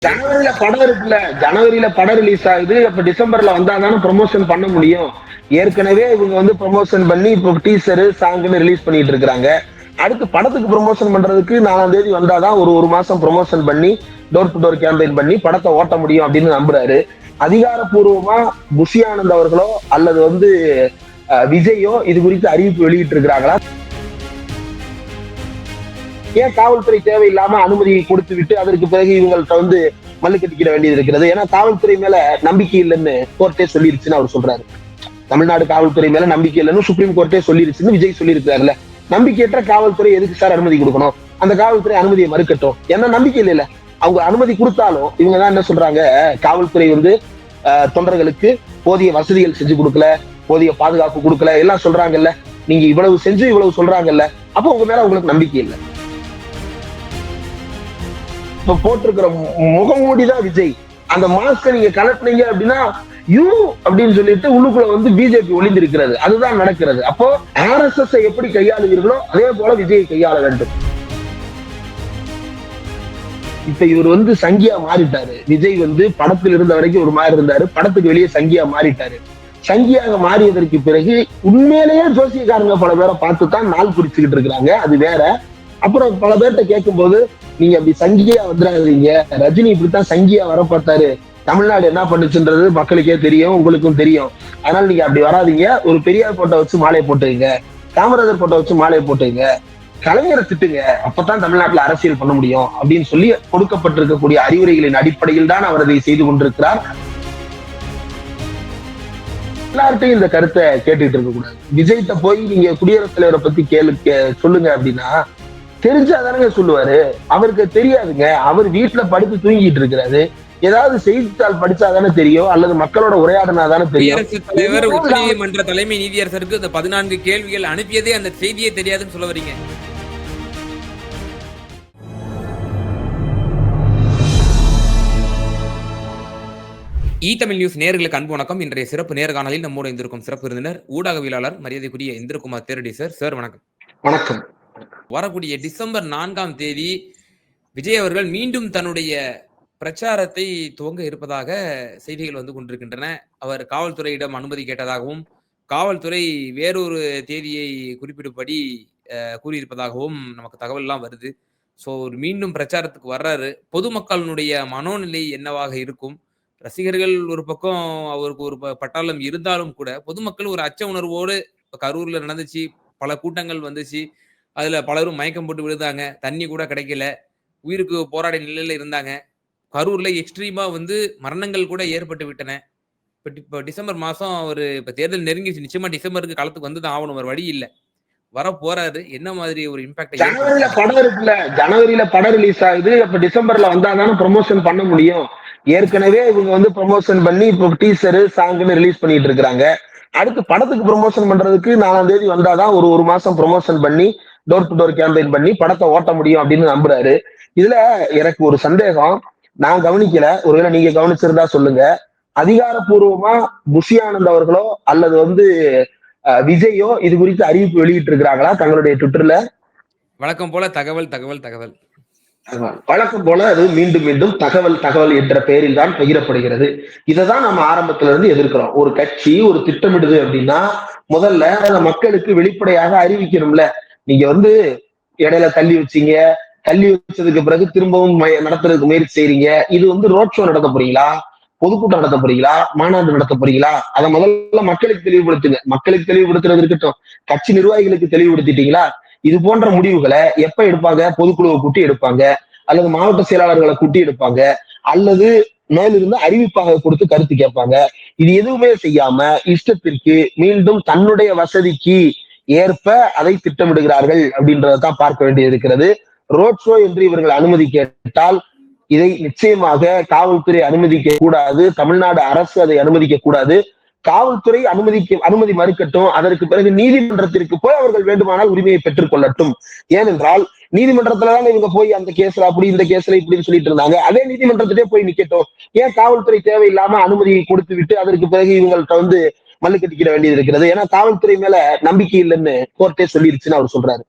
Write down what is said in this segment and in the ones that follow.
ஜனவரியில படம் இருக்குல்ல, ஜனவரியில படம் ரிலீஸ் ஆகுது. அப்ப டிசம்பர்ல வந்தாதானே ப்ரொமோஷன் பண்ண முடியும். ஏற்கனவே இவங்க வந்து ப்ரொமோஷன் பண்ணி இப்போ டீசரு சாங்னு ரிலீஸ் பண்ணிட்டு இருக்காங்க. அடுத்து படத்துக்கு ப்ரொமோஷன் பண்றதுக்கு 4ஆம் தேதி வந்தாதான் ஒரு மாசம் ப்ரொமோஷன் பண்ணி டோர் டு டோர் கேம்பெயின் பண்ணி படத்தை ஓட்ட முடியும் அப்படின்னு நம்புறாரு. அதிகாரப்பூர்வமா புஷி ஆனந்த் அவர்களோ அல்லது வந்து விஜயோ இது குறித்து அறிவிப்பு வெளியிட்டு இருக்கிறாங்களா? ஏன் காவல்துறை தேவையில்லாம அனுமதி கொடுத்து விட்டு அதற்கு பிறகு இவங்கள்ட்ட வந்து மல்லு கட்டிக்கிட வேண்டியது இருக்கிறது? ஏன்னா காவல்துறை மேல நம்பிக்கை இல்லைன்னு கோர்ட்டே சொல்லிருச்சுன்னு அவர் சொல்றாரு. தமிழ்நாடு காவல்துறை மேல நம்பிக்கை இல்லைன்னு சுப்ரீம் கோர்ட்டே சொல்லிருச்சுன்னு விஜய் சொல்லியிருக்காருல்ல. நம்பிக்கையற்ற காவல்துறை எதுக்கு சார் அனுமதி கொடுக்கணும்? அந்த காவல்துறை அனுமதியை மறுக்கட்டும். ஏன்னா நம்பிக்கை இல்ல. அவங்க அனுமதி கொடுத்தாலும் இவங்க தான் என்ன சொல்றாங்க, காவல்துறை வந்து தொண்டர்களுக்கு போதிய வசதிகள் செஞ்சு கொடுக்கல, போதிய பாதுகாப்பு கொடுக்கல, எல்லாம் சொல்றாங்கல்ல. நீங்க இவ்வளவு செஞ்சு இவ்வளவு சொல்றாங்கல்ல, அப்போ உங்க மேல உங்களுக்கு நம்பிக்கை இல்லை. இப்ப போட்டிருக்கிற முகமூடிதான் விஜய். அந்த மாஸ்க நீங்க கலட்டினீங்க அப்படின்னா யூ அப்படின்னு சொல்லிட்டு உள்ளுக்குள்ள வந்து பிஜேபி ஒளிந்திருக்கிறது. அதுதான் நடக்கிறது. அப்போ RSS எப்படி கையாளுவீர்களோ அதே போல விஜய் கையாள வேண்டும். இப்ப இவர் வந்து சங்கியா மாறிட்டாரு. விஜய் வந்து படத்தில் இருந்த வரைக்கும் ஒரு மாதிரி இருந்தாரு, படத்துக்கு வெளியே சங்கியா மாறிட்டாரு. சங்கியாக மாறியதற்கு பிறகு உண்மையிலேயே ஜோசியக்காரங்க பல பேரை பார்த்துதான் நாள் குறிச்சுக்கிட்டு இருக்கிறாங்க. அது வேற. அப்புறம் பல பேர்கிட்ட கேட்கும் போது நீங்க அப்படி சங்கியா வந்துடாதீங்க, ரஜினி இப்படித்தான் சங்கியா வர பார்த்தாரு, தமிழ்நாடு என்ன பண்ணுச்சுன்றது மக்களுக்கே தெரியும், உங்களுக்கும் தெரியும், அதனால நீங்க அப்படி வராதீங்க, ஒரு பெரியார் போட்டோ வச்சு மாலையை போட்டுங்க, காமராஜர் போட்டோ வச்சு மாலையை போட்டுங்க, கலைஞரை திட்டுங்க, அப்பதான் தமிழ்நாட்டுல அரசியல் பண்ண முடியும் அப்படின்னு சொல்லி கொடுக்கப்பட்டிருக்கக்கூடிய அறிவுரைகளின் அடிப்படையில் தான் அவர் அதை செய்து கொண்டிருக்கிறார். எல்லார்ட்டையும் இந்த கருத்தை கேட்டுட்டு இருக்க கூடாது. விஜய்கிட்ட போய் நீங்க குடியரசுத் தலைவரை பத்தி சொல்லுங்க அப்படின்னா தெரிஞ்சாதானங்க சொல்லுவாரு. அவருக்கு தெரியாதுங்க. அவர் வீட்டுல படுத்து தூங்கிட்டு இருக்கிறாரு. ஏதாவது செய்தித்தாள் படிச்சாதானே தெரியும், அல்லது மக்களோட உரையாடினாதானே தெரியும். குடியரசுத் தலைவர் உச்சநீதிமன்ற தலைமை நீதியரசருக்கு இந்த 14 கேள்விகள் அனுப்பியதே அந்த செய்தியே தெரியாதுன்னு சொல்ல வரீங்க. தமிழ் நியூஸ் நேயர்களுக்கு அன்பு வணக்கம். இன்றைய சிறப்பு நேர்காணலில் நம்மோடு இருந்திருக்கும் சிறப்பு விருந்தினர் ஊடகவியலாளர் மரியாதைக்குரிய இந்திரகுமார் தேரடி சார். சார் வணக்கம். வணக்கம். வரக்கூடிய டிசம்பர் 4ஆம் தேதி விஜய் அவர்கள் மீண்டும் தன்னுடைய பிரச்சாரத்தை துவங்க இருப்பதாக செய்திகள் வந்து கொண்டிருக்கின்றன. அவர் காவல்துறையிடம் அனுமதி கேட்டதாகவும் காவல்துறை வேறொரு தேதியை குறிப்பிடும்படி கூறியிருப்பதாகவும் நமக்கு தகவல் எல்லாம் வருது. ஸோ மீண்டும் பிரச்சாரத்துக்கு வர்றாரு. பொதுமக்களுடைய மனோநிலை என்னவாக இருக்கும்? ரசிகர்கள் ஒரு பக்கம் அவருக்கு ஒரு பட்டாளம் இருந்தாலும் கூட பொதுமக்கள் ஒரு அச்ச உணர்வோடு கரூர்ல நடந்துச்சு, பல கூட்டங்கள் வந்துச்சு, அதுல பலரும் மயக்கம் போட்டு விழுந்தாங்க, தண்ணி கூட கிடைக்கல, உயிருக்கு போராட நிலையில இருந்தாங்க. கரூர்ல எக்ஸ்ட்ரீமா வந்து மரணங்கள் கூட ஏற்பட்டு விட்டன. இப்ப டிசம்பர் மாசம் அவரு இப்ப தேர்தல் நெருங்கிச்சு, நிச்சயமா டிசம்பருக்கு களத்துக்கு வந்துதான் ஆகணும், ஒரு வழி இல்ல, வர போறாரு. என்ன மாதிரி ஒரு இம்பாக்ட்? ஜனவரியில படம் இருக்குல்ல, ஜனவரியில படம் ரிலீஸ் ஆகுது. அப்ப டிசம்பர்ல வந்தாதானே ப்ரொமோஷன் பண்ண முடியும். ஏற்கனவே இவங்க வந்து ப்ரொமோஷன் பண்ணி இப்போ டீசரு சாங்னு ரிலீஸ் பண்ணிட்டு இருக்காங்க. அடுத்து படத்துக்கு ப்ரொமோஷன் பண்றதுக்கு 4ஆம் தேதி வந்தாதான் ஒரு மாசம் ப்ரொமோஷன் பண்ணி டோர் டு டோர் கேம்பெயின் பண்ணி படத்தை ஓட்ட முடியும் அப்படின்னு நம்புறாரு. இதுல எனக்கு ஒரு சந்தேகம், நான் கவனிக்கல, ஒருவேளை நீங்க கவனிச்சிருந்தா சொல்லுங்க. அதிகாரப்பூர்வமா புஷி ஆனந்த் அவர்களோ அல்லது வந்து விஜயோ இது குறித்து அறிவிப்பு வெளியிட்டு இருக்கிறாங்களா தங்களுடைய ட்விட்டர்ல? வழக்கம் போல தகவல் தகவல் தகவல் வழக்கம் போல அது மீண்டும் மீண்டும் தகவல் என்ற பெயரில் தான் பகிரப்படுகிறது. இதைதான் நம்ம ஆரம்பத்துல இருந்து எதிர்க்கிறோம். ஒரு கட்சி ஒரு திட்டமிடுது அப்படின்னா முதல்ல அந்த மக்களுக்கு வெளிப்படையாக அறிவிக்கணும்ல. நீங்க வந்து இடையில தள்ளி வச்சதுக்கு பிறகு திரும்பவும் நடத்துறதுக்கு முயற்சி செய்றீங்க. இது வந்து ரோட் ஷோ நடத்த போறீங்களா, பொதுக்கூட்டம் நடத்த போறீங்களா, மாநாடு நடத்த போறீங்களா? அதை முதல்ல மக்களுக்கு தெளிவுபடுத்துங்க. மக்களுக்கு தெளிவுபடுத்துறது இருக்கட்டும், கட்சி நிர்வாகிகளுக்கு தெளிவுபடுத்திட்டீங்களா? இது போன்ற முடிவுகளை எப்ப எடுப்பாங்க? பொதுக்குழுவை கூட்டி எடுப்பாங்க, அல்லது மாவட்ட செயலாளர்களை கூட்டி எடுப்பாங்க, அல்லது மேலிருந்து அறிவிப்பாக கொடுத்து கருத்து கேட்பாங்க. இது எதுவுமே செய்யாம இஷ்டத்திற்கு மீண்டும் தன்னுடைய வசதிக்கு ஏற்ப அதை திட்டமிடுகிறார்கள் அப்படின்றதான் பார்க்க வேண்டியது இருக்கிறது. ரோட் ஷோ என்று இவர்கள் அனுமதி கேட்டால் இதை நிச்சயமாக காவல்துறை அனுமதிக்க கூடாது, தமிழ்நாடு அரசு அதை அனுமதிக்க கூடாது. காவல்துறை அனுமதி மறுக்கட்டும், அதற்கு பிறகு நீதிமன்றத்திற்கு போய் அவர்கள் வேண்டுமானால் உரிமையை பெற்றுக் கொள்ளட்டும். ஏனென்றால் நீதிமன்றத்துலதான் இவங்க போய் அந்த கேஸ்ல அப்படி இந்த கேஸ்ல இப்படின்னு சொல்லிட்டு இருந்தாங்க. அதே நீதிமன்றத்திலே போய் நிக்கட்டும். ஏன் காவல்துறை தேவையில்லாம அனுமதி கொடுத்து விட்டு அதற்கு பிறகு இவங்கள்ட்ட வந்து மல்லு கட்டிக்கிட வேண்டியது இருக்கிறது? ஏன்னா காவல்துறை மேல நம்பிக்கை இல்லைன்னு கோர்ட்டே சொல்லிருச்சுன்னு அவர் சொல்றாரு.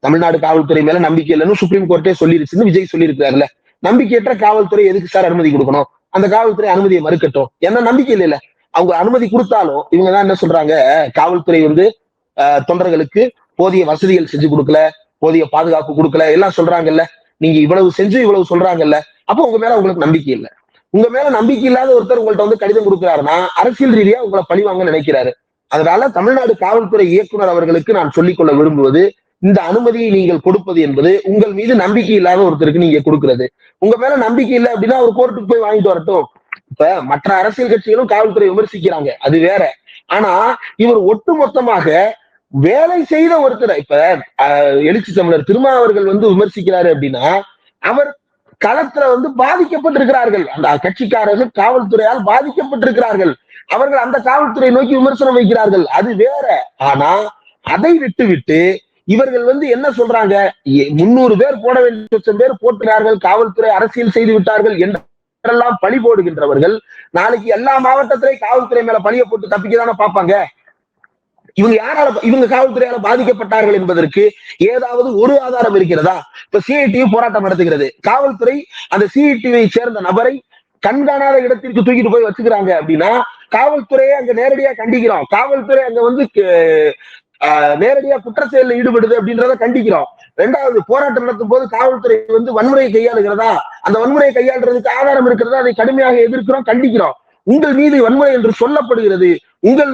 தமிழ்நாடு காவல்துறை மேல நம்பிக்கை இல்லைன்னு சுப்ரீம் கோர்ட்டே சொல்லிருச்சுன்னு விஜய் சொல்லியிருக்காருல்ல. நம்பிக்கையற்ற காவல்துறை எதுக்கு சார் அனுமதி கொடுக்கணும்? அந்த காவல்துறை அனுமதியை மறுக்கட்டும். என்ன நம்பிக்கை இல்ல. அவங்க அனுமதி கொடுத்தாலும் இவங்கதான் என்ன சொல்றாங்க, காவல்துறை வந்து தொண்டர்களுக்கு போதிய வசதிகள் செஞ்சு கொடுக்கல, போதிய பாதுகாப்பு கொடுக்கல, எல்லாம் சொல்றாங்கல்ல. நீங்க இவ்வளவு செஞ்சு இவ்வளவு சொல்றாங்கல்ல, அப்ப உங்க மேல உங்களுக்கு நம்பிக்கை இல்ல. உங்க மேல நம்பிக்கை இல்லாத ஒருத்தர் உங்கள்ட்ட வந்து கடிதம் கொடுக்கிறாருன்னா அரசியல் ரீதியா உங்களை பழிவாங்க நினைக்கிறாரு. அதனால தமிழ்நாடு காவல்துறை இயக்குனர் அவர்களுக்கு நான் சொல்லிக்கொள்ள விரும்புவது, இந்த அனுமதியை நீங்கள் கொடுப்பது என்பது உங்கள் மீது நம்பிக்கை இல்லாத ஒருத்தருக்கு நீங்க கொடுக்கிறது. உங்க மேல நம்பிக்கை இல்லை அப்படின்னா அவர் கோர்ட்டுக்கு போய் வாங்கிட்டு வரட்டும். இப்ப மற்ற அரசியல் கட்சிகளும் காவல்துறை விமர்சிக்கிறாங்க, அது வேற. ஆனா இவர் ஒட்டுமொத்தமாக வேலை செய்த ஒருத்தர், இப்ப எழுச்சி தமிழர் திருமாவர்கள் வந்து விமர்சிக்கிறாரு அப்படின்னா அவர் களத்துல வந்து பாதிக்கப்பட்டிருக்கிறார்கள். அந்த கட்சிக்காரர்கள் காவல்துறையால் பாதிக்கப்பட்டிருக்கிறார்கள். அவர்கள் அந்த காவல்துறை நோக்கி விமர்சனம் வைக்கிறார்கள், அது வேற. ஆனா அதை விட்டு இவர்கள் வந்து என்ன சொல்றாங்க, 300 பேர் போட வேண்டிய 1,000 பேர் போட்டுகிறார்கள், காவல்துறை அரசியல் செய்து விட்டார்கள் என்றெல்லாம் பழி போடுகின்றவர்கள் நாளைக்கு எல்லா மாவட்டத்திலையும் காவல்துறை மேல பழிய போட்டு தப்பிக்கதானே பார்ப்பாங்க. இவங்க காவல்துறையால பாதிக்கப்பட்டார்கள் என்பதற்கு ஏதாவது ஒரு ஆதாரம் இருக்கிறதா? இப்ப சிஐடியு போராட்டம் நடத்துகிறது, காவல்துறை அந்த சிஐடியை சேர்ந்த நபரை கண்காணாத இடத்திற்கு தூக்கிட்டு போய் வச்சுக்கிறாங்க அப்படின்னா காவல்துறையை அங்க நேரடியா கண்டிக்கிறோம். காவல்துறை அங்க வந்து நேரடியா குற்ற செயலில் ஈடுபடுது அப்படின்றத கண்டிக்கிறோம். 2வது, போராட்டம் நடத்தும் போது காவல்துறை வந்து வன்முறையை கையாளுகிறதா, அந்த வன்முறையை கையாளுறதுக்கு ஆதாரம் இருக்கிறதா, அதை கடுமையாக எதிர்க்கிறோம், கண்டிக்கிறோம். உங்கள் மீது வன்முறை என்று சொல்லப்படுகிறது, உங்கள்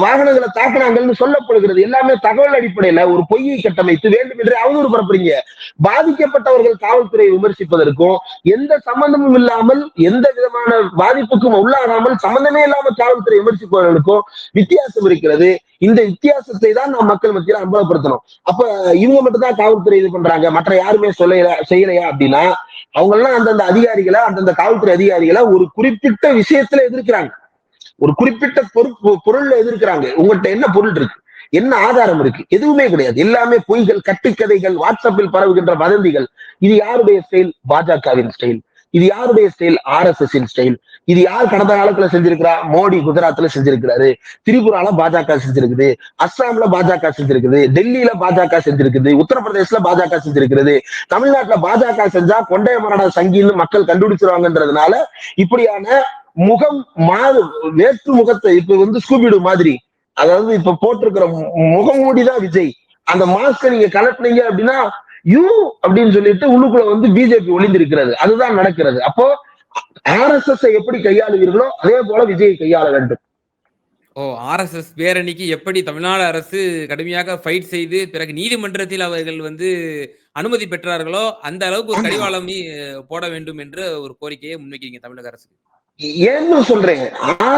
வாகனங்களை தாக்குனாங்கன்னு சொல்லப்படுகிறது, எல்லாமே தகவல் அடிப்படையில ஒரு பொய்யை கட்டமைத்து வேண்டும் என்று அவதூறு பரப்புறீங்க. பாதிக்கப்பட்டவர்கள் காவல்துறையை விமர்சிப்பதற்கும் எந்த சம்பந்தமும் இல்லாமல் எந்த விதமான பாதிப்புக்கும் உள்ளாகாமல் சம்பந்தமே இல்லாமல் காவல்துறை விமர்சிப்பவர்களுக்கும் வித்தியாசம் இருக்கிறது. இந்த வித்தியாசத்தை தான் நாம் மக்கள் மத்தியில அம்பலப்படுத்தணும். அப்ப இவங்க மட்டும் தான் காவல்துறை இது பண்றாங்க, மற்ற யாருமே செய்யலையா அப்படின்னா அவங்க எல்லாம் அந்தந்த அதிகாரிகளை, அந்தந்த காவல்துறை அதிகாரிகளை ஒரு குறிப்பிட்ட விஷயத்துல எதிர்க்கிறாங்க, ஒரு குறிப்பிட்ட பொருள்ல எதிர்க்கிறாங்க. உங்கள்கிட்ட என்ன பொருள் இருக்கு, என்ன ஆதாரம் இருக்கு? எதுவுமே கிடையாது. எல்லாமே பொய்கள், கட்டுக்கதைகள், வாட்ஸ்அப்பில் பரவுகின்ற வதந்திகள். இது யாருடைய ஸ்டைல்? பாஜகவின் ஸ்டைல். இது யாருடைய ஸ்டைல்? RSS style. இது யார் கடந்த காலத்துல செஞ்சிருக்கிறா? மோடி குஜராத்ல செஞ்சிருக்கிறாரு, திரிபுரால பாஜக செஞ்சிருக்குது, அஸ்ஸாம்ல பாஜக செஞ்சிருக்குது, டெல்லியில பாஜக செஞ்சிருக்குது, உத்தரப்பிரதேசல பாஜக செஞ்சிருக்கிறது. தமிழ்நாட்டுல பாஜக செஞ்சா கொண்டைய மரண சங்கின்னு மக்கள் கண்டுபிடிச்சிருவாங்கன்றதுனால இப்படியான முகம் வேற்று முகத்தை இப்ப வந்து ஸ்கூபிடு மாதிரி, அதாவது இப்ப போட்டிருக்கிற முகமூடிதான் விஜய். அந்த மாஸ்க நீங்க கலட்டினீங்க அப்படின்னா யூ அப்படின்னு சொல்லிட்டு உள்ளுக்குள்ள வந்து பிஜேபி ஒளிந்திருக்கிறது. அதுதான் நடக்கிறது. அப்போ RSS எப்படி கையாளுவீர்களோ அதே போல விஜயை கையாள வேண்டும். RSS பேரணிக்கு எப்படி தமிழ்நாடு அரசு கடுமையாக ஃபைட் செய்து பிறகு நீதிமன்றத்தில் அவர்கள் வந்து அனுமதி பெற்றார்களோ அந்த அளவுக்கு ஒரு கடிவாளம் போட வேண்டும் என்று ஒரு கோரிக்கையை முன்வைக்கிறீங்க தமிழக அரசு. ஏன்னு சொல்றேன்,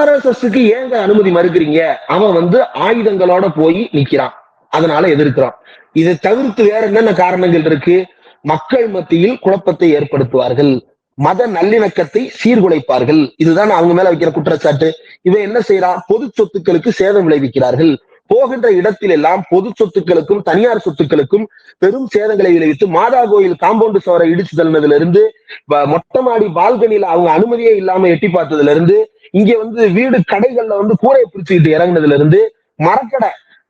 RSSக்கு ஏங்க அனுமதி மறுக்கிறீங்க? அவன் வந்து ஆயுதங்களோட போய் நிக்கிறான், அதனால எதிர்க்கிறான். இதை தவிர்த்து வேற என்னென்ன காரணங்கள் இருக்கு? மக்கள் மத்தியில் குழப்பத்தை ஏற்படுத்துவார்கள், மத நல்லிணக்கத்தை சீர்குலைப்பார்கள். இதுதான் அவங்க மேல வைக்கிற குற்றச்சாட்டு. இவன் என்ன செய்யறான்? பொது சொத்துக்களுக்கு சேதம் விளைவிக்கிறார்கள். போகின்ற இடத்தில் எல்லாம் பொது சொத்துக்களுக்கும் தனியார் சொத்துக்களுக்கும் பெரும் சேதங்களை விளைவித்து மாதா கோயில் காம்பவுண்டு சுவரை இடிச்சு தள்ளினதுல இருந்து, மொட்டை மாடி பால்கனியில அவங்க அனுமதியே இல்லாம எட்டி பார்த்ததுல இருந்து, இங்க வந்து வீடு கடைகள்ல வந்து கூரையை பிடிச்சுக்கிட்டு இறங்குனதுல இருந்து,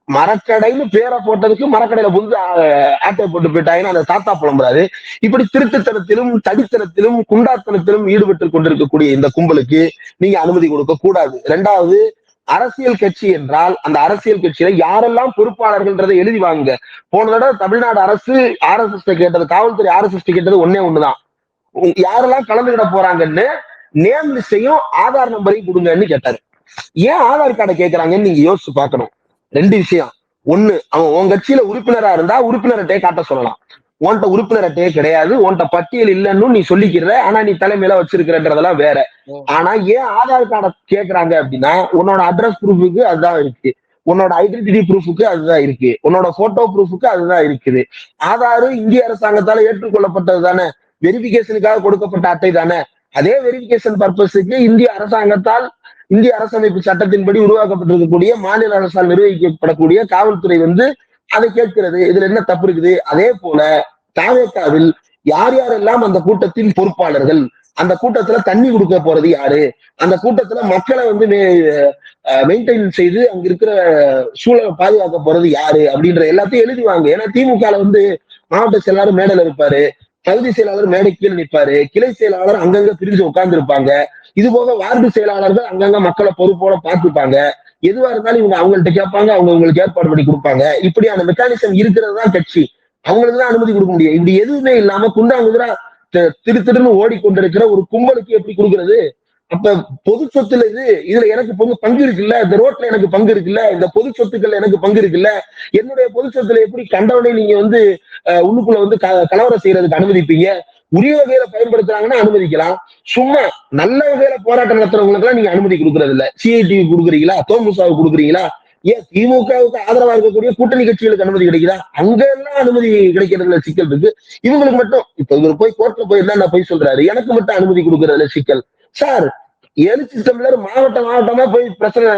மரக்கடைன்னு பேரை போட்டதுக்கு மரக்கடையில புந்து ஆட்டை போட்டு போயிட்டாங்கன்னு அந்த தாத்தா புலம்புறாரு. இப்படி திருட்டுத்தனத்திலும் தடித்தனத்திலும் குண்டாத்தனத்திலும் ஈடுபட்டு கொண்டிருக்கக்கூடிய இந்த கும்பலுக்கு நீங்க அனுமதி கொடுக்க கூடாது. 2வது, அரசியல் கட்சி என்றால் அந்த அரசியல் கட்சியில யாரெல்லாம் பொறுப்பாளர்கள்ன்றதை எழுதி வாங்க. போன தடவை தமிழ்நாடு அரசு RSS கேட்டது, காவல்துறை RSS கேட்டது ஒண்ணுதான், யாரெல்லாம் கலந்துகிட போறாங்கன்னு நேம் லிஸ்டையும் ஆதார் நம்பரையும் கொடுங்கன்னு கேட்டாரு. ஏன் ஆதார் கார்டை கேட்கறாங்கன்னு நீங்க யோசிச்சு பார்க்கணும். 2 விஷயம். 1, அவன் உன் கட்சியில உறுப்பினரா இருந்தா உறுப்பினர் அட்டையை காட்ட சொல்லலாம். உன்கிட்ட உறுப்பினர் அட்டையே கிடையாது, உன்கிட்ட பட்டியல் இல்லைன்னு நீ சொல்லிக்கிற, ஆனா நீ தலைமையில வச்சிருக்கிறன்றதெல்லாம் வேற. ஆனா ஏன் ஆதார் கார்டை கேட்கறாங்க அப்படின்னா உன்னோட அட்ரஸ் ப்ரூஃபுக்கு அதுதான் இருக்கு, உன்னோட ஐடென்டிட்டி ப்ரூஃபுக்கு அதுதான் இருக்கு, உன்னோட போட்டோ ப்ரூஃபுக்கு அதுதான் இருக்குது. ஆதார் இந்திய அரசாங்கத்தால ஏற்றுக்கொள்ளப்பட்டது தானே, வெரிபிகேஷனுக்காக கொடுக்கப்பட்ட அட்டை தானே. அதே வெரிபிகேஷன் பர்பஸுக்கு இந்திய அரசாங்கத்தால், இந்திய அரசமைப்பு சட்டத்தின்படி உருவாக்கப்பட்டிருக்கக்கூடிய மாநில அரசால் நிர்வகிக்கப்படக்கூடிய காவல்துறை வந்து அதை கேட்கிறது. இதுல என்ன தப்பு இருக்குது? அதே போல தாவேக்காவில் யார் யாரெல்லாம் அந்த கூட்டத்தின் பொறுப்பாளர்கள், அந்த கூட்டத்துல தண்ணி கொடுக்க போறது யாரு, அந்த கூட்டத்துல மக்களை வந்து மெயின்டைன் செய்து அங்க இருக்கிற சூழலை பாதுகாக்க போறது யாரு அப்படின்ற எல்லாத்தையும் எழுதிவாங்க. ஏன்னா திமுக வந்து மாவட்ட செயலாளர் மேடையில இருப்பாரு, பகுதி செயலாளர் மேடை கீழே நிற்பாரு, கிளை செயலாளர் அங்கங்க பிரிஞ்சு உட்கார்ந்து இருப்பாங்க. இது போக வார்டு செயலாளர்கள் அங்கங்க மக்களை பொறுப்போட பார்த்துப்பாங்க. எதுவா இருந்தாலும் இவங்க அவங்கள்ட்ட கேட்பாங்க, அவங்க உங்களுக்கு ஏற்பாடு பண்ணி கொடுப்பாங்க. இப்படியான மெக்கானிசம் இருக்கிறது தான் கட்சி. அவங்களுக்கு தான் அனுமதி கொடுக்க முடியும். இப்படி எதுவுமே இல்லாம குண்டாங்குதிரா திருன்னு ஓடிக்கொண்டிருக்கிற ஒரு கும்பலுக்கு எப்படி கொடுக்கறது? அப்ப பொது சொத்துல இதுல எனக்கு பங்கு இருக்குல்ல, இந்த ரோட்ல எனக்கு பங்கு இருக்குல்ல, இந்த பொது சொத்துக்கள் எனக்கு பங்கு இருக்குல்ல, என்னுடைய பொது சொத்துல எப்படி கண்டவனை நீங்க உள்ளுக்குள்ள கலவரம் செய்யறதுக்கு அனுமதிப்பீங்க? உரிய வகையில பயன்படுத்துறாங்கன்னா அனுமதிக்கலாம். சும்மா நல்ல வகையில போராட்டம் நடத்துறவங்களுக்கு எல்லாம் நீங்க அனுமதி கொடுக்கறது இல்ல. சிஐடி கொடுக்குறீங்களா? தோமுசாவுக்கு கொடுக்குறீங்களா? ஏன் திமுகவுக்கு ஆதரவா இருக்கக்கூடிய கூட்டணி கட்சிகளுக்கு அனுமதி கிடைக்குதா? அங்க எல்லாம் அனுமதி கிடைக்கிறதுல சிக்கல் இருக்கு. இவங்களுக்கு மட்டும் இப்ப இவர் போய் கோர்ட்ல போய் என்ன போய் சொல்றாரு, எனக்கு மட்டும் அனுமதி கொடுக்கறதுல சிக்கல். சார், எழுச்சி தமிழர் மாவட்டமா போய் பிரச்சனை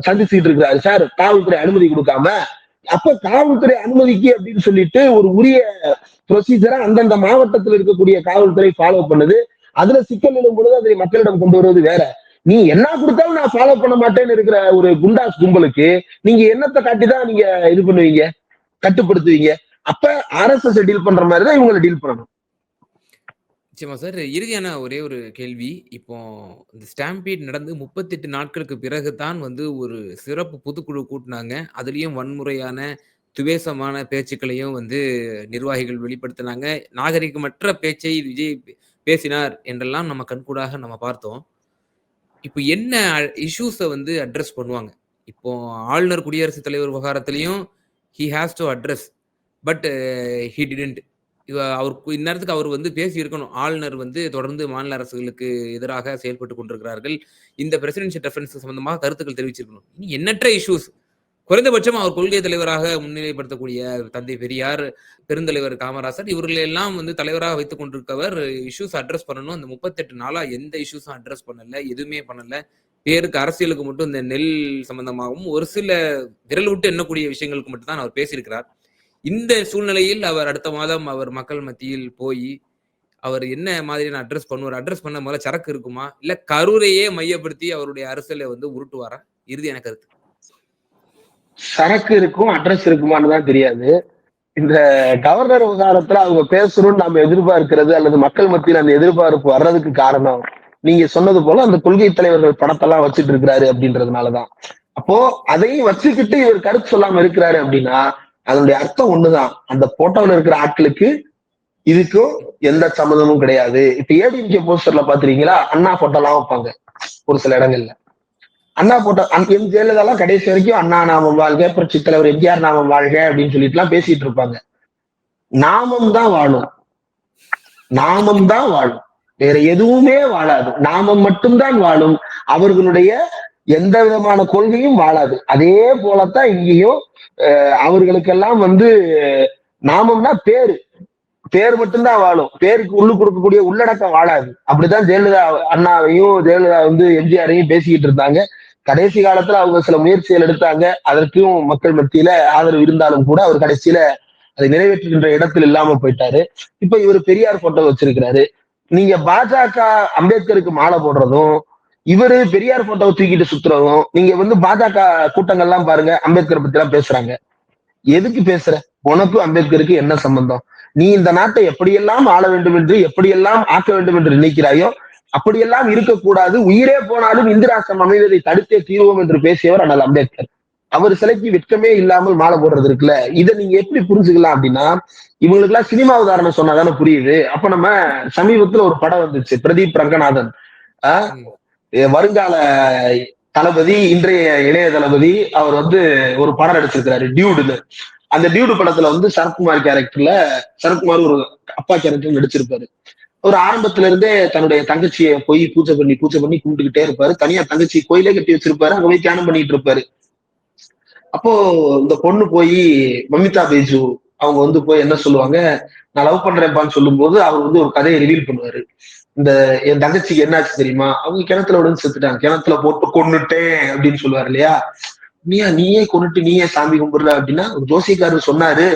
சந்திச்சுட்டு இருக்கிறாரு சார், காவல்துறை அனுமதி கொடுக்காம. அப்ப காவல்துறை அனுமதிக்கு அப்படின்னு சொல்லிட்டு ஒரு உரிய ப்ரொசீஜரா அந்தந்த மாவட்டத்தில் இருக்கக்கூடிய காவல்துறை ஃபாலோ பண்ணுது. அதுல சிக்கல் எழும் பொழுது அதை மக்களிடம் கொண்டு வருவது வேற. நீ என்ன கொடுத்தாலும் நான் ஃபாலோ பண்ண மாட்டேன்னு இருக்கிற ஒரு குண்டாஸ் கும்பலுக்கு நீங்க என்னத்தை காட்டிதான் நீங்க இது பண்ணுவீங்க, கட்டுப்படுத்துவீங்க? அப்ப RSS டீல் பண்ற மாதிரிதான் இவங்களை டீல் பண்ணணும். நிச்சயமா சார். இறுதியான ஒரே ஒரு கேள்வி. இப்போ இந்த ஸ்டாம்பீட் நடந்து 38 நாட்களுக்கு பிறகு தான் ஒரு சிறப்பு பொதுக்குழு கூட்டுனாங்க. அதுலயும் வன்முறையான, துவேஷமான பேச்சுக்களையும் நிர்வாகிகள் வெளிப்படுத்தினாங்க. நாகரிகமற்ற பேச்சை விஜய் பேசினார் என்றெல்லாம் நம்ம கண்கூடாக நம்ம பார்த்தோம். இப்போ என்ன இஷ்யூஸ அட்ரஸ் பண்ணுவாங்க? இப்போ ஆளுநர், குடியரசுத் தலைவர் விவகாரத்திலையும் he has to address. But he didn't. அவருக்கு இந்நேரத்துக்கு அவர் பேசி இருக்கணும். ஆளுநர் தொடர்ந்து மாநில அரசுகளுக்கு எதிராக செயல்பட்டு கொண்டிருக்கிறார்கள், இந்த பிரசிடென்ஷியல் ரெஃபரன்ஸ் சம்பந்தமாக கருத்துக்கள் தெரிவிச்சிருக்கணும். இனி எண்ணற்ற இஷ்யூஸ். குறைந்தபட்சம் அவர் கொள்கை தலைவராக முன்னிலைப்படுத்தக்கூடிய தந்தை பெரியார், பெருந்தலைவர் காமராசர், இவர்கள் எல்லாம் தலைவராக வைத்துக் கொண்டிருக்கவர் இஷ்யூஸ் அட்ரஸ் பண்ணணும். அந்த 38 நாளா எந்த இஷ்யூஸும் அட்ரஸ் பண்ணல, எதுவுமே பண்ணல. பேருக்கு அரசியலுக்கு மட்டும் இந்த நெல் சம்பந்தமாகவும் ஒரு சில விரல் விட்டு எண்ணக்கூடிய விஷயங்களுக்கு மட்டும் தான் அவர் பேசியிருக்கிறார். இந்த சூழ்நிலையில் அவர் அடுத்த மாதம் அவர் மக்கள் மத்தியில் போய் அவர் என்ன மாதிரியான அட்ரஸ் பண்ணுவார்? அட்ரஸ் பண்ண முதல்ல சரக்கு இருக்குமா, இல்ல கரூரையே மையப்படுத்தி அவருடைய அரசியலை உருட்டுவாரா? இறுதியான கருத்து. சரக்கு இருக்கும், அட்ரஸ் இருக்குமான்னு தான் தெரியாது. இந்த கவர்னர் விவகாரத்துல அவங்க பேசணும்னு நாம எதிர்பார்க்கிறது அல்லது மக்கள் மத்தியில் அந்த எதிர்பார்ப்பு வர்றதுக்கு காரணம் நீங்க சொன்னது போல அந்த கொள்கை தலைவர்கள் படத்தெல்லாம் வச்சுட்டு இருக்கிறாரு அப்படின்றதுனாலதான். அப்போ அதையும் வச்சுக்கிட்டு இவர் கருத்து சொல்லாம இருக்கிறாரு அப்படின்னா அதனுடைய அர்த்தம் ஒண்ணுதான், அந்த போட்டோல இருக்கிற ஆட்களுக்கு இதுக்கும் எந்த சம்மந்தமும் கிடையாது. இப்ப ஏடிஎம்கே போஸ்டர்ல பாத்துறீங்களா, அண்ணா போட்டோ எல்லாம் வைப்பாங்க ஒரு சில இடங்கள்ல. அண்ணா போட்டோ ஜெயலலிதா கடைசி வரைக்கும் அண்ணா நாமம் வாழ்க, புரட்சி தலைவர் எம்ஜிஆர் நாமம் வாழ்க அப்படின்னு சொல்லிட்டு எல்லாம் பேசிட்டு இருப்பாங்க. நாமம் தான் வாழும், நாமம் தான் வாழும், வேற எதுவுமே வாழாது. நாமம் மட்டும்தான் வாழும், அவர்களுடைய எந்த விதமான கொள்கையும் வாழாது. அதே போலத்தான் இங்கேயும் அவர்களுக்கெல்லாம் நாமம்னா பேர் மட்டும்தான் வாழும், பேருக்கு உள்ளு கொடுக்கக்கூடிய உள்ளடக்கம் வாழாது. அப்படித்தான் ஜெயலலிதா அண்ணாவையும் ஜெயலலிதா எம்ஜிஆரையும் பேசிக்கிட்டு இருந்தாங்க. கடைசி காலத்துல அவங்க சில முயற்சிகள் எடுத்தாங்க, அதற்கும் மக்கள் மத்தியில ஆதரவு இருந்தாலும் கூட அவர் கடைசியில அதை நிறைவேற்றுகின்ற இடத்தில் இல்லாம போயிட்டாரு. இப்ப இவர் பெரியார் போட்டோ வச்சிருக்கிறாரு. நீங்க பாஜக அம்பேத்கருக்கு மாலை போடுறதும் இவரு பெரியார் போட்டோவை தூக்கிட்டு சுத்துறதும், நீங்க பாஜக கூட்டங்கள்லாம் பாருங்க, அம்பேத்கர் பத்தி எல்லாம் பேசுறாங்க. எதுக்கு பேசுற? உனக்கும் அம்பேத்கருக்கு என்ன சம்பந்தம்? நீ இந்த நாட்டை எப்படியெல்லாம் ஆள வேண்டும் என்று, எப்படியெல்லாம் ஆக்க வேண்டும் என்று நினைக்கிறாயோ அப்படியெல்லாம் இருக்கக்கூடாது, உயிரே போனாலும் இந்து ராஷ்டிரம் அமைவதை தடுத்தே தீர்வோம் என்று பேசியவர் அண்ணல் அம்பேத்கர். அவர் சிலைக்கு வெட்கமே இல்லாமல் மாலை போடுறது இருக்குல்ல, இதை நீங்க எப்படி புரிஞ்சுக்கலாம் அப்படின்னா, இவங்களுக்கு எல்லாம் சினிமா உதாரணம் சொன்னாதானே புரியுது. அப்ப நம்ம சமீபத்துல ஒரு படம் வந்துச்சு, பிரதீப் ரங்கநாதன் வருங்கால தளபதி, இன்றைய இளைய தளபதி, அவர் ஒரு படம் நடிச்சிருக்கிறாரு டியூடுன்னு. அந்த டியூடு படத்துல சரத்குமார் கேரக்டர்ல சரத்குமார் ஒரு அப்பா கேரக்டர் நடிச்சிருப்பாரு. ஒரு ஆரம்பத்துல இருந்தே தன்னுடைய தங்கச்சியை போய் பூஜை பண்ணி கும்பிட்டுக்கிட்டே இருப்பாரு. தனியா தங்கச்சி கோயிலே கட்டி வச்சிருப்பாரு, அங்க போய் தியானம் பண்ணிட்டு இருப்பாரு. அப்போ இந்த பொண்ணு போய் மமிதா பேஜு அவங்க போய் என்ன சொல்லுவாங்க, நான் லவ் பண்றேன்பான்னு சொல்லும் போது அவர் ஒரு கதையை ரிவீல் பண்ணுவாரு. இந்த என் தங்கச்சிக்கு என்னாச்சு தெரியுமா, அவங்க கிணத்துல விழுந்து செத்துட்டாங்க, கிணத்துல போட்டு கொன்னுட்டேன் அப்படின்னு சொல்லுவாரு இல்லையா. நீயே கொன்னுட்டு நீயே சாமி கும்பிடுற அப்படின்னா, ஒரு ஜோசியக்காரர் சொன்னாரு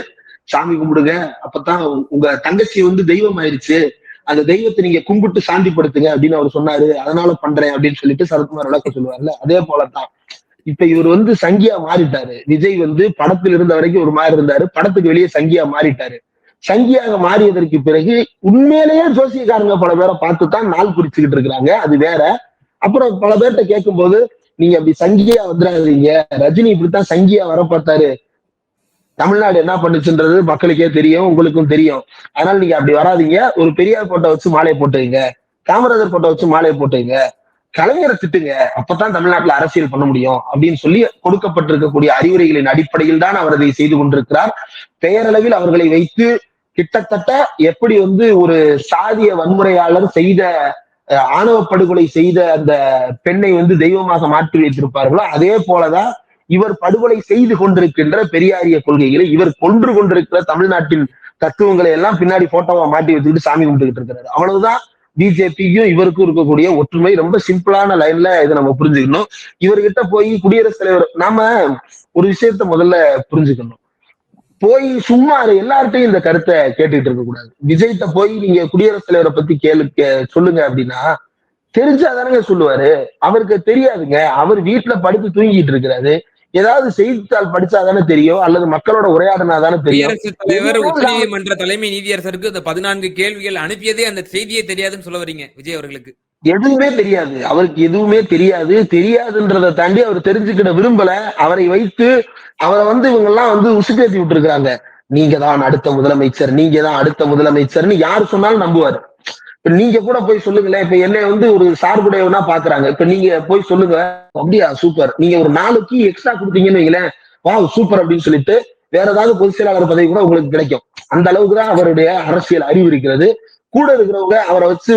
சாமி கும்பிடுங்க, அப்பதான் உங்க தங்கச்சி தெய்வம் ஆயிடுச்சு, அந்த தெய்வத்தை நீங்க கும்பிட்டு சாந்திப்படுத்துங்க அப்படின்னு அவர் சொன்னாரு, அதனால பண்றேன் அப்படின்னு சொல்லிட்டு சரத்குமார் விளக்கம் சொல்லுவார்ல. அதே போலதான் இப்ப இவர் சங்கியா மாறிட்டாரு. விஜய் படத்தில் இருந்த வரைக்கும் ஒரு மாதிரி இருந்தாரு, படத்துக்கு வெளியே சங்கியா மாறிட்டாரு. சங்கியாக மாறியதற்கு பிறகு உண்மையிலேயே ஜோசியக்காரங்க பல பேரை பார்த்து தான் நாள் குறிச்சுக்கிட்டு இருக்கிறாங்க, அது வேற. அப்புறம் பல பேர்கிட்ட கேட்கும் போது, நீங்க அப்படி சங்கியா வந்துடாதீங்க, ரஜினி இப்படித்தான் சங்கியா வர பார்த்தாரு, தமிழ்நாடு என்ன பண்ணுச்சுன்றது மக்களுக்கே தெரியும், உங்களுக்கும் தெரியும். அதனால நீங்க அப்படி வராதீங்க, ஒரு பெரியார் போட்டோ வச்சு மாலையை போட்டுங்க, காமராஜர் போட்டோ வச்சு மாலையை போட்டுங்க, கலைஞரை திட்டுங்க, அப்பதான் தமிழ்நாட்டுல அரசியல் பண்ண முடியும் அப்படின்னு சொல்லி கொடுக்கப்பட்டிருக்கக்கூடிய அறிவுரைகளின் அடிப்படையில் தான் அவர் அதை செய்து கொண்டிருக்கிறார். பெயரளவில் அவர்களை வைத்து கிட்டத்தட்ட எப்படி ஒரு சாதிய வன்முறையாளர் செய்த ஆணவ படுகொலை செய்த அந்த பெண்ணை தெய்வமாக மாற்றி வைத்திருப்பார்களோ அதே போலதான் இவர் படுகொலை செய்து கொண்டிருக்கின்ற பெரியாரிய கொள்கைகளை, இவர் கொன்று கொண்டிருக்கிற தமிழ்நாட்டின் தத்துவங்களை எல்லாம் பின்னாடி போட்டோவா மாட்டி வச்சுக்கிட்டு சாமி கும்பிட்டுக்கிட்டு இருக்கிறாரு. அவ்வளவுதான் பிஜேபிக்கும் இவருக்கும் இருக்கக்கூடிய ஒற்றுமை. ரொம்ப சிம்பிளான லைன்ல இதை நம்ம புரிஞ்சுக்கணும். இவர்கிட்ட போய் குடியரசுத் தலைவர், நாம ஒரு விஷயத்த முதல்ல புரிஞ்சுக்கணும். போய் சும்மா எல்லார்ட்டையும் இந்த கருத்தை கேட்டுட்டு இருக்க கூடாது. விஜய்கிட்ட போய் நீங்க குடியரசுத் தலைவரை பத்தி சொல்லுங்க அப்படின்னா தெரிஞ்சாதானங்க சொல்லுவாரு. அவருக்கு தெரியாதுங்க, அவர் வீட்டுல படுத்து தூங்கிட்டு இருக்கிறாரு. ஏதாவது செய்தித்தாள் படிச்சாதானே தெரியும், அல்லது மக்களோட உரையாடினாதானே தெரியும். குடியரசுத் தலைவர் உச்ச நீதிமன்ற தலைமை நீதியரசருக்கு இந்த 14 கேள்விகள் அனுப்பியதே அந்த செய்தியே தெரியாதுன்னு சொல்ல வரீங்க விஜய் அவர்களுக்கு? எதுவுமே தெரியாது, அவருக்கு எதுவுமே தெரியாது. தெரியாதுன்றதை தாண்டி அவர் தெரிஞ்சுக்கிட விரும்பல. அவரை வைத்து அவரை இவங்க எல்லாம் உசுப்பேத்தி விட்டு இருக்காங்க. நீங்க தான் அடுத்த முதலமைச்சர், நீங்க தான் அடுத்த முதலமைச்சர்னு யாரு சொன்னாலும் நம்புவாரு. நீங்க கூட போய் சொல்லுங்களேன், இப்ப என்னை ஒரு சார்புடையவனா பாக்குறாங்க, இப்ப நீங்க போய் சொல்லுங்க, அப்படியா சூப்பர், நீங்க ஒரு 4 கீ எக்ஸ்ட்ரா கொடுத்தீங்கன்னு வைங்களேன், வா சூப்பர் அப்படின்னு சொல்லிட்டு வேற ஏதாவது பொதுச் செயலாளர் பதவி கூட உங்களுக்கு கிடைக்கும். அந்த அளவுக்கு தான் அவருடைய அரசியல் அறிவு இருக்கிறது. கூட இருக்கிறவங்க அவரை வச்சு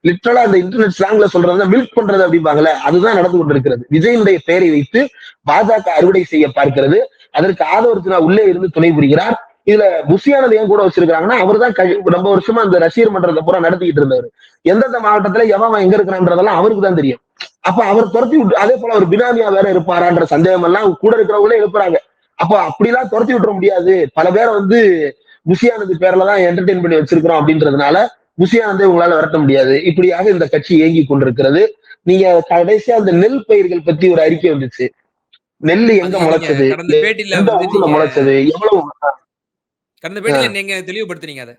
லிட்டரலா அந்த இன்டர்நெட் ஸ்லாங்ல சொல்றது மில்க் பண்றது அப்படிம்பாங்கல்ல, அதுதான் நடந்து கொண்டிருக்கிறது. விஜயனுடைய பெயரை வைத்து பாஜக அறுவடை செய்ய பார்க்கிறது. அதற்கு ஆதவர்ஜுனா உள்ளே இருந்து துணை புரிகிறார். இதுல புஷியானது ஏன் கூட வச்சிருக்காங்கன்னா, அவர் தான் ரொம்ப வருஷமா அந்த ரசிகர் மன்றத்தை பூரா நடத்திக்கிட்டு இருந்தாரு. எந்தெந்த மாவட்டத்துல எவன் எங்க இருக்கிறான்றதெல்லாம் அவருக்கு தான் தெரியும். அப்ப அவர் துரத்தி விட்டு, அதே போல அவர் பினாமியா வேற இருப்பாரான்ற சந்தேகம் எல்லாம் கூட இருக்கிறவங்களே எழுப்புறாங்க. அப்ப அப்படிலாம் துரத்தி விட்டுற முடியாது. பல பேரை புஷியானது பேர்லதான் என்டர்டெயின் பண்ணி வச்சிருக்கிறோம் அப்படின்றதுனால புஷியானதை உங்களால விரட்ட முடியாது. இப்படியாக இந்த கட்சி இயங்கி கொண்டிருக்கிறது. நீங்க கடைசியா அந்த நெல் பயிர்கள் பத்தி ஒரு அறிக்கை வந்துச்சு. நெல் எங்க முளைச்சது, எந்த ஊர்ல முளைச்சது, எவ்வளவு கடந்த பேட்டில நீங்க தெளிவுபடுத்துறீங்க அதை.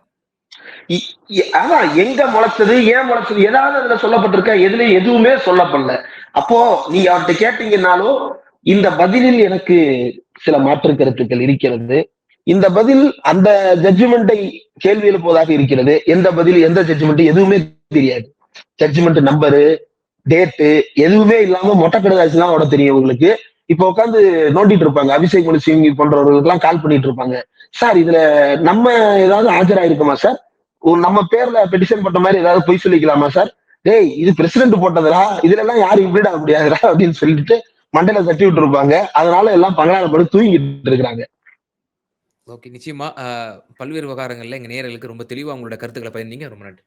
அதான் எங்க முளைச்சது, ஏன் முளைச்சது, ஏதாவது அதுல சொல்லப்பட்டிருக்கா? எதுலயும் எதுவுமே சொல்லப்படல. அப்போ நீங்க அவர்கிட்ட கேட்டீங்கன்னாலும் இந்த பதிலில் எனக்கு சில மாற்று கருத்துக்கள் இருக்கிறது. இந்த பதில் அந்த ஜட்ஜ்மெண்டை கேள்வி எழுப்புவதாக இருக்கிறது. எந்த பதில், எந்த ஜட்ஜ்மெண்ட் எதுவுமே தெரியாது. ஜட்ஜ்மெண்ட் நம்பரு, டேட்டு எதுவுமே இல்லாம மொட்டை கடுதாசி தான் ஓட தெரியும் உங்களுக்கு. இப்ப உட்காந்து நோண்டிட்டு இருப்பாங்க, அபிஷேக் மனு சிங்வி போன்றவர்களுக்கு எல்லாம் கால் பண்ணிட்டு இருப்பாங்க. சார் இதுல நம்ம ஏதாவது ஆஜராயிருக்குமா சார், நம்ம பேர்ல பெட்டிஷன் போட்ட மாதிரி ஏதாவது பொய் சொல்லிக்கலாமா சார், டேய் இது பிரசிடென்ட் போட்டதுடா, இதுல எல்லாம் யாரும் இம்ப்ளீட் ஆக முடியாதுடா அப்படின்னு சொல்லிட்டு மண்டையில தட்டி விட்டு இருப்பாங்க. அதனால எல்லாம் பங்களான தூங்கிட்டு இருக்கிறாங்க. ஓகே, நிச்சயமா பல்வேறு விவகாரங்கள்ல எங்க நேயர்களுக்கு ரொம்ப தெளிவா உங்களோட கருத்துக்களை பகிர்ந்தீங்க. ரொம்ப நன்றி.